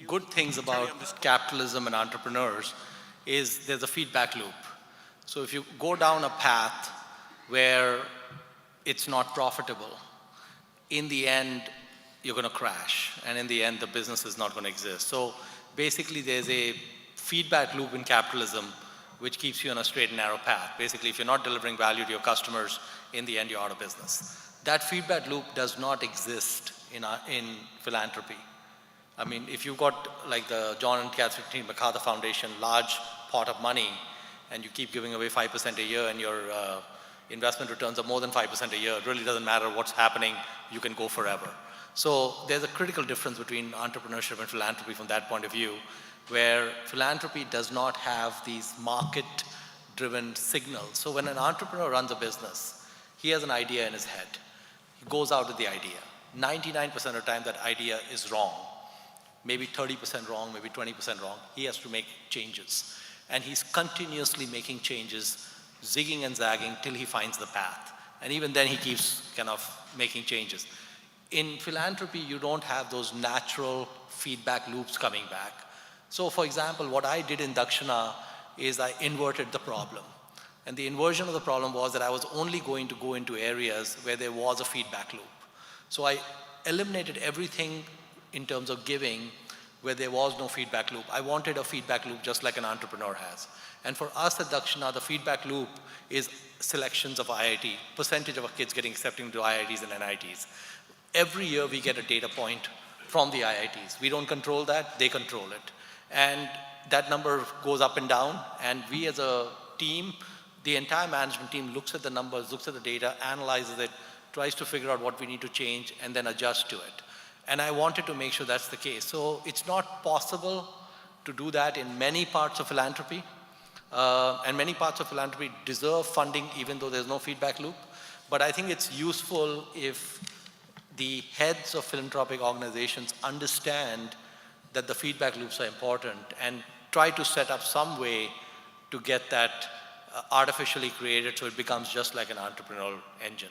good things about capitalism and entrepreneurs is there's a feedback loop. So if you go down a path where it's not profitable, in the end, you're going to crash. And in the end, the business is not going to exist. So basically, there's a feedback loop in capitalism which keeps you on a straight and narrow path. Basically, if you're not delivering value to your customers, in the end, you're out of business. That feedback loop does not exist in philanthropy. I mean, if you've got like the John and Catherine MacArthur Foundation, large pot of money, and you keep giving away 5% a year and your investment returns are more than 5% a year, it really doesn't matter what's happening, you can go forever. So there's a critical difference between entrepreneurship and philanthropy from that point of view, where philanthropy does not have these market-driven signals. So when an entrepreneur runs a business, he has an idea in his head. He goes out with the idea. 99% of the time, that idea is wrong. Maybe 30% wrong, maybe 20% wrong. He has to make changes. And he's continuously making changes, zigging and zagging till he finds the path. And even then, he keeps kind of making changes. In philanthropy, you don't have those natural feedback loops coming back. So for example, what I did in Dakshina is I inverted the problem. And the inversion of the problem was that I was only going to go into areas where there was a feedback loop. So I eliminated everything in terms of giving where there was no feedback loop. I wanted a feedback loop just like an entrepreneur has. And for us at Dakshina, the feedback loop is selections of IIT, percentage of our kids getting accepted into IITs and NITs. Every year we get a data point from the IITs. We don't control that, they control it. And that number goes up and down, and we as a team, the entire management team looks at the numbers, looks at the data, analyzes it, tries to figure out what we need to change, and then adjust to it. And I wanted to make sure that's the case. So it's not possible to do that in many parts of philanthropy, and many parts of philanthropy deserve funding even though there's no feedback loop. But I think it's useful if the heads of philanthropic organizations understand that the feedback loops are important and try to set up some way to get that artificially created so it becomes just like an entrepreneurial engine.